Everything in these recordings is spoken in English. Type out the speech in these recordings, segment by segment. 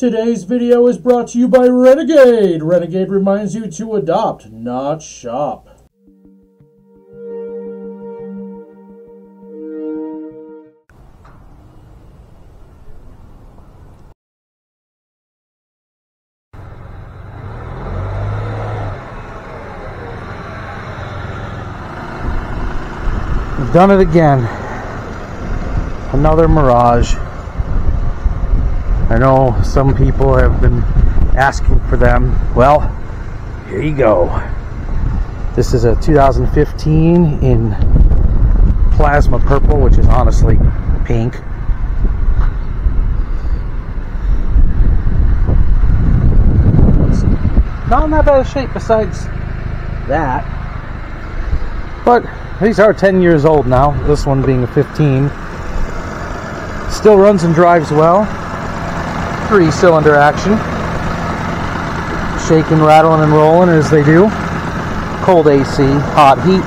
Today's video is brought to you by Renegade. Renegade reminds you to adopt, not shop. We've done it again. Another Mirage. I know some people have been asking for them. Well, here you go. This is a 2015 in plasma purple, which is honestly pink. It's not in that bad a shape besides that. But these are 10 years old now, this one being a 15. Still runs and drives well. 3-cylinder action. Shaking, rattling, and rolling as they do. Cold AC, hot heat.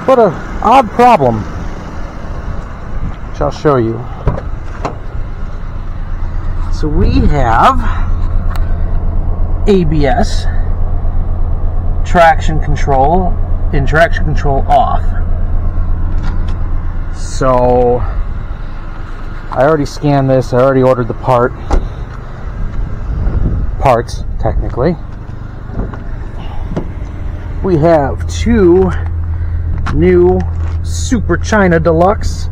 But an odd problem, which I'll show you. So we have ABS, traction control, and traction control off. So I already scanned this, I already ordered the parts, technically. We have two new Super China Deluxe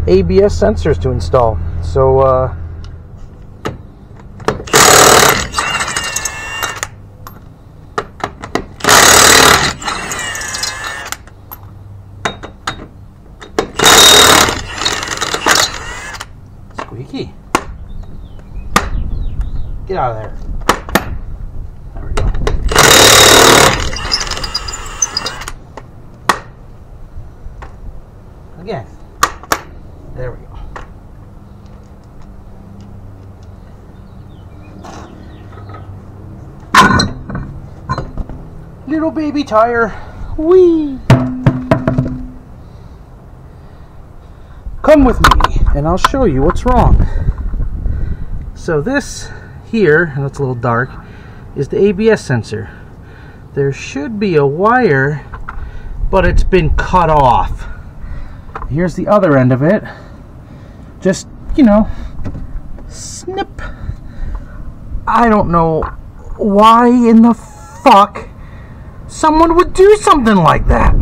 ABS sensors to install. So, squeaky. Get out of there. There we go. Again. There we go. Little baby tire. Whee! Come with me and I'll show you what's wrong. So this here, and it's a little dark, is the ABS sensor. There should be a wire, but it's been cut off. Here's the other end of it. Just, you know, snip. I don't know why in the fuck someone would do something like that.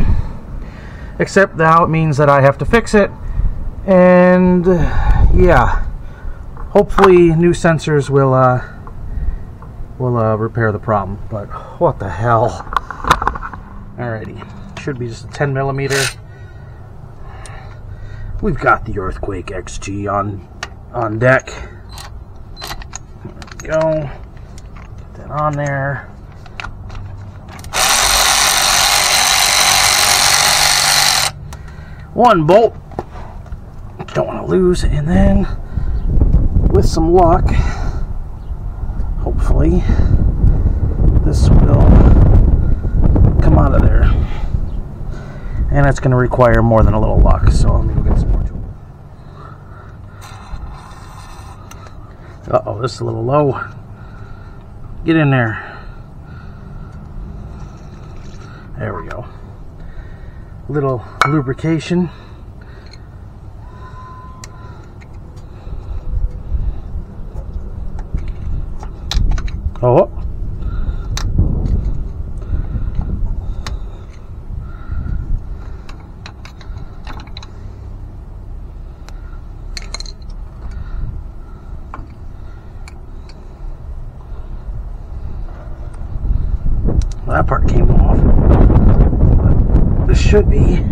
Except now it means that I have to fix it. And yeah, hopefully new sensors will repair the problem. But what the hell? Alrighty, should be just a 10mm. We've got the Earthquake XG on deck. There we go. Get that on there. One bolt. Don't want to lose, and then with some luck, hopefully this will come out of there, and it's going to require more than a little luck, so let me go get some more tools. Uh-oh, this is a little low. Get in there. There we go. Little lubrication. Oh. Well, that part came off. This should be.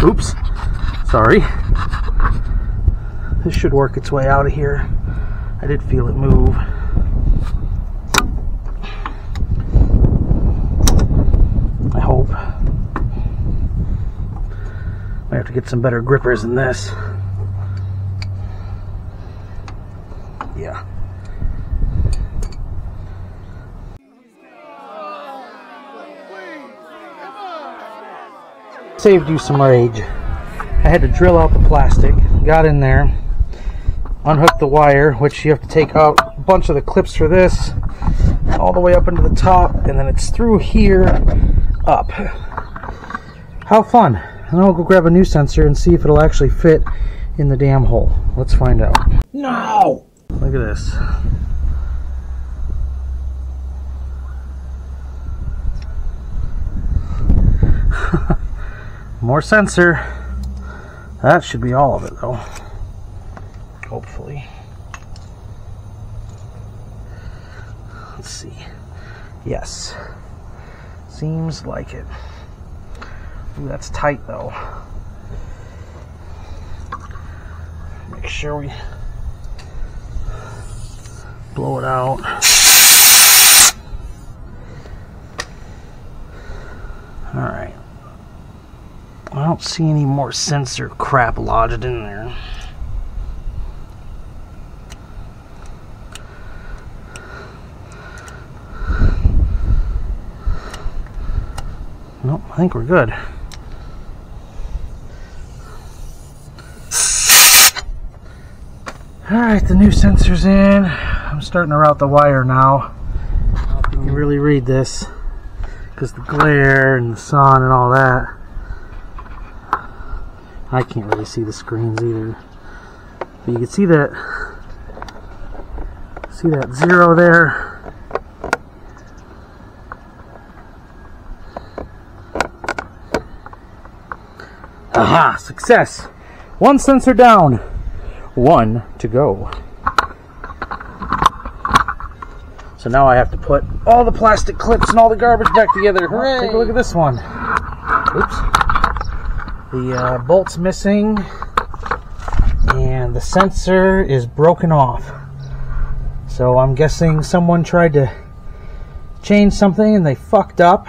Oops. Sorry. This should work its way out of here. I did feel it move. I hope. I have to get some better grippers than this. Yeah. Saved you some rage. I had to drill out the plastic, got in there, unhook the wire, which you have to take out a bunch of the clips for this, all the way up into the top, and then it's through here, up. How fun. And then I'll go grab a new sensor and see if it'll actually fit in the damn hole. Let's find out. No! Look at this. More sensor. That should be all of it though. Hopefully. Let's see. Yes. Seems like it. Ooh, that's tight though. Make sure we blow it out. Alright. I don't see any more sensor crap lodged in there. Nope, I think we're good. Alright, the new sensor's in. I'm starting to route the wire now. I hope you can really read this, because the glare and the sun and all that. I can't really see the screens either. But you can see that zero there. Aha! Success! One sensor down. One to go. So now I have to put all the plastic clips and all the garbage back together. Hooray! Take a look at this one. Oops. The bolt's missing and the sensor is broken off. So I'm guessing someone tried to change something and they fucked up.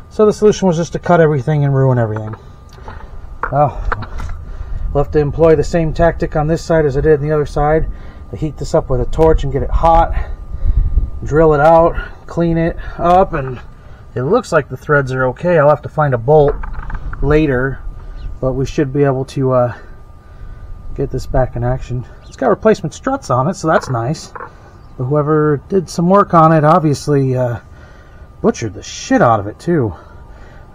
So the solution was just to cut everything and ruin everything. Well, we'll have to employ the same tactic on this side as I did on the other side. I heat this up with a torch and get it hot, drill it out, clean it up, and it looks like the threads are okay. I'll have to find a bolt later, but we should be able to get this back in action. It's got replacement struts on it, so that's nice. But whoever did some work on it obviously butchered the shit out of it too.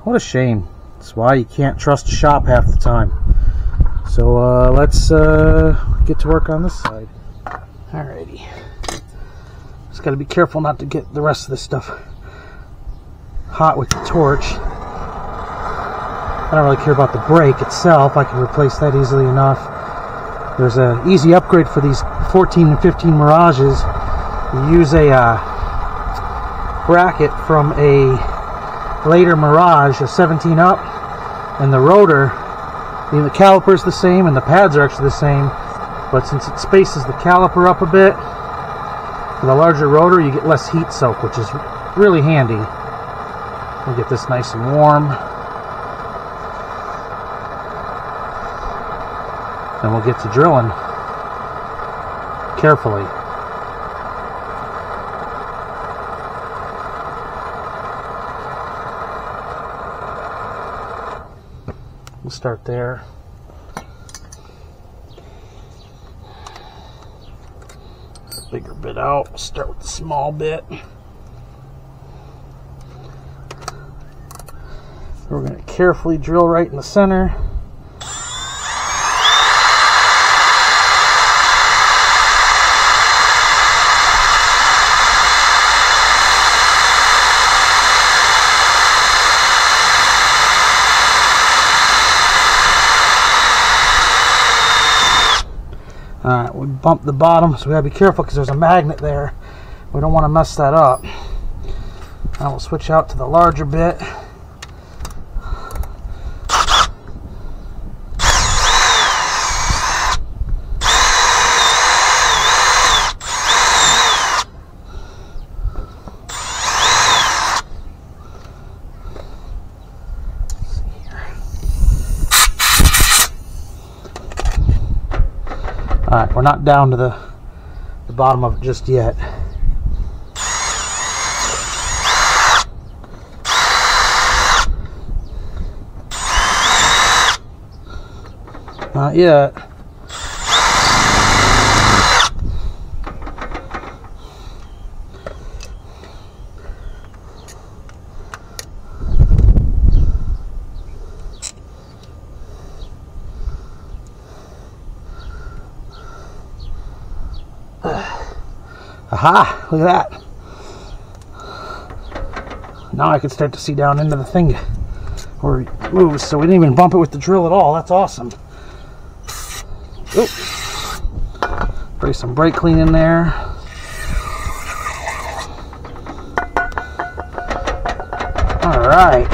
What a shame. That's why you can't trust a shop half the time. So let's get to work on this side. Alrighty. Just gotta be careful not to get the rest of this stuff hot with the torch. I don't really care about the brake itself. I can replace that easily enough. There's an easy upgrade for these 14 and 15 Mirages. You use a bracket from a later Mirage, a 17 up, and the rotor, the caliper's the same and the pads are actually the same, but since it spaces the caliper up a bit, with a larger rotor you get less heat soak, which is really handy. We'll get this nice and warm. And we'll get to drilling carefully. We'll start there. Bigger bit out. We'll start with the small bit. We're going to carefully drill right in the center. Alright, we bumped the bottom, so we gotta be careful because there's a magnet there. We don't want to mess that up. Now we'll switch out to the larger bit. Alright, we're not down to the bottom of it just yet. Not yet. Aha! Look at that. Now I can start to see down into the thing where it moves, so we didn't even bump it with the drill at all. That's awesome. Oop. Spray some brake clean in there. Alright.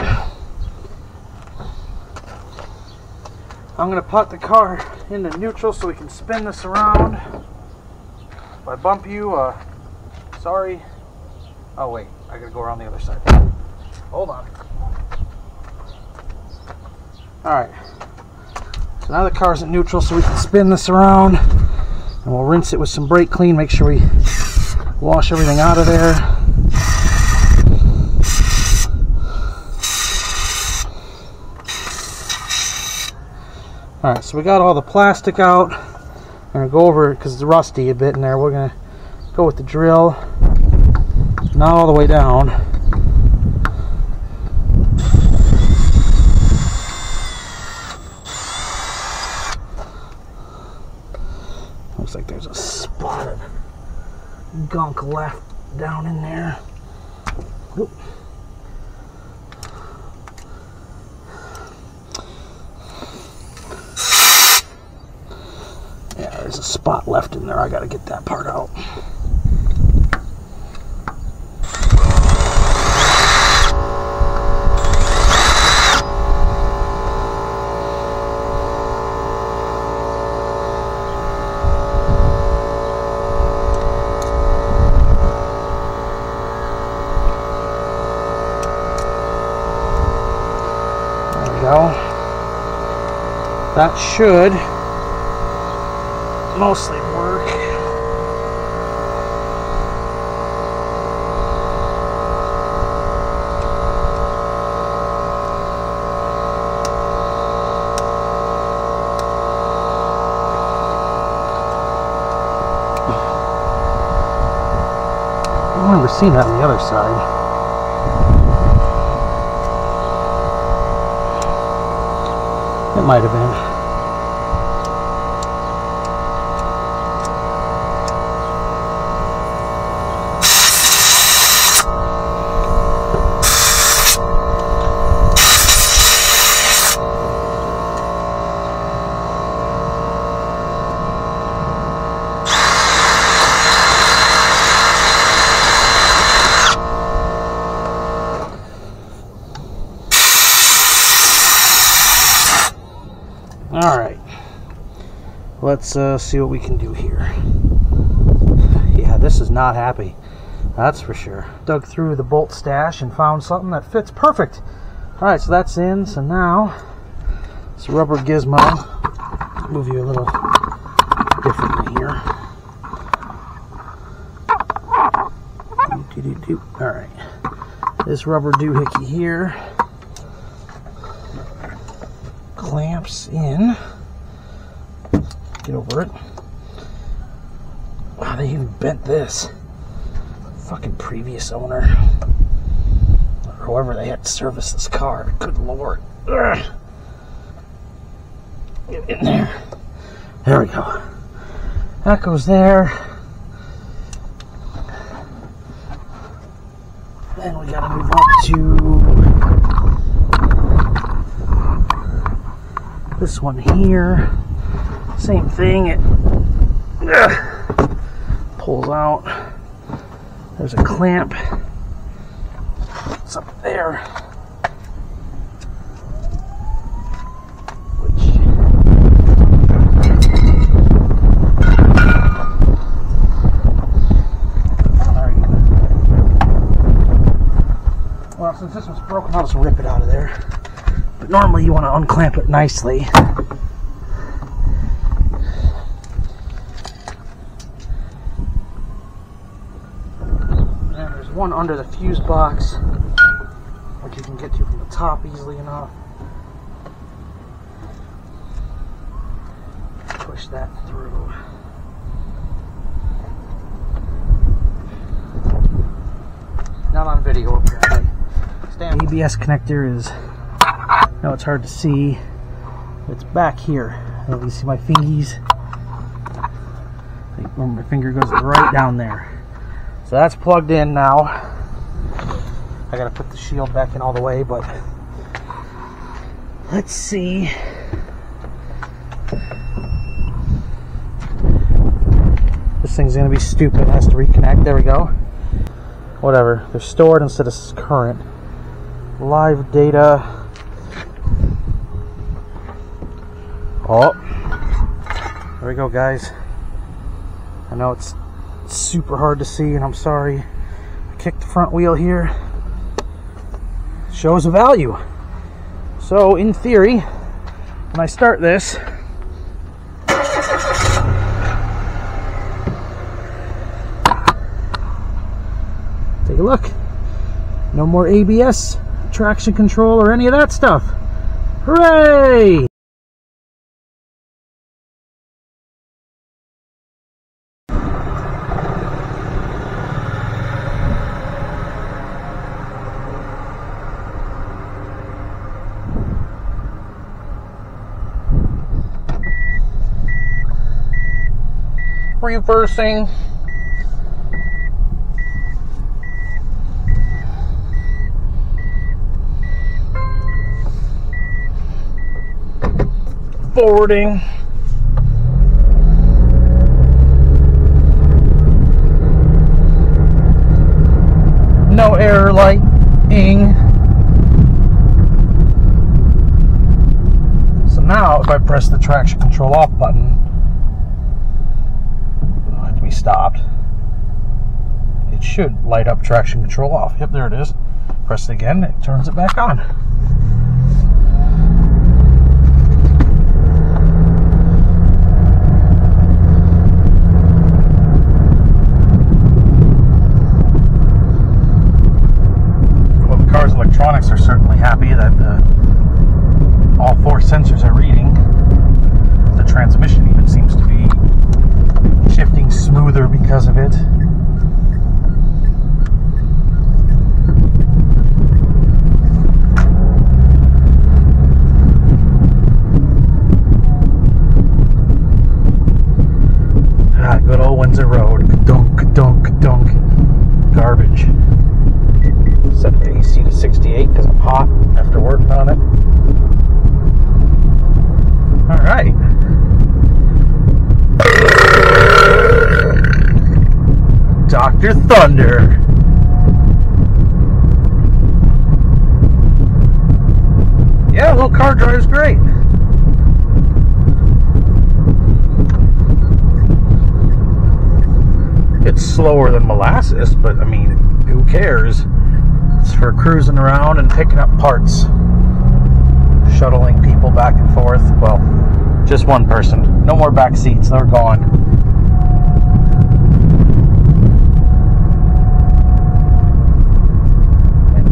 I'm going to put the car into neutral so we can spin this around. If I bump you, sorry. Oh wait, I gotta go around the other side. Hold on. Alright. So now the car's in neutral so we can spin this around. And we'll rinse it with some brake clean, make sure we wash everything out of there. Alright, so we got all the plastic out. I'm going to go over it because it's rusty a bit in there. We're going to go with the drill. Not all the way down. Looks like there's a spot of gunk left down in there. Oop. Yeah, there's a spot left in there. I gotta get that part out. That should mostly work. I remember seeing that on the other side. It might have been. Alright, let's see what we can do here. Yeah, this is not happy, that's for sure. Dug through the bolt stash and found something that fits perfect. Alright, so that's in. So now, this rubber gizmo, move you a little differently here. Alright, this rubber doohickey here clamps in. Get over it. Wow, they even bent this. Fucking previous owner, or whoever they had to service this car. Good lord. Ugh. Get in there. There we go. That goes there. Then we gotta move up to this one here. Same thing. It pulls out. There's a clamp. It's up there. Well, since this one's broken, I'll just rip it out of there. But normally you want to unclamp it nicely. And there's one under the fuse box, which you can get to from the top easily enough. Push that through. Not on video apparently. The ABS connector is, no, it's hard to see. It's back here. You see my fingies? When my finger goes right down there. So that's plugged in now. I gotta put the shield back in all the way, but let's see. This thing's gonna be stupid. It has to reconnect. There we go. Whatever. They're stored instead of current. Live data. Oh. There we go, guys. I know it's super hard to see, and I'm sorry. I kicked the front wheel here. Shows a value. So, in theory, when I start this, take a look. No more ABS, traction control, or any of that stuff. Hooray! Reversing. Forwarding. No error lighting. So now if I press the traction control off button, stopped, it should light up traction control off. Yep, there it is. Press it again, it turns it back on. Well, the car's electronics are certainly happy that all 4 sensors are reading. The transmission even seems to be shifting smoother because of it. Ah, good old Windsor Road. Kadunk, kadunk, kadunk. Garbage. Set the AC to 68 because I'm hot after working on it. Alright. Dr. Thunder. Yeah, little car drives great. It's slower than molasses, but I mean, who cares? It's for cruising around and picking up parts. Shuttling people back and forth. Well, just one person. No more back seats, they're gone.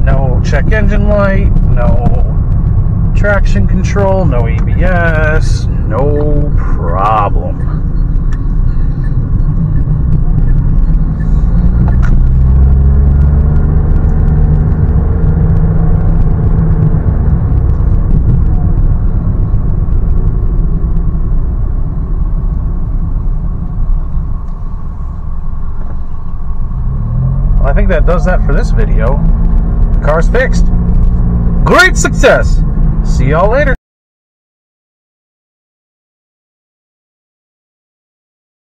No check engine light, no traction control, no ABS, no problem. Well, I think that does that for this video. Car's fixed. Great success. See y'all later.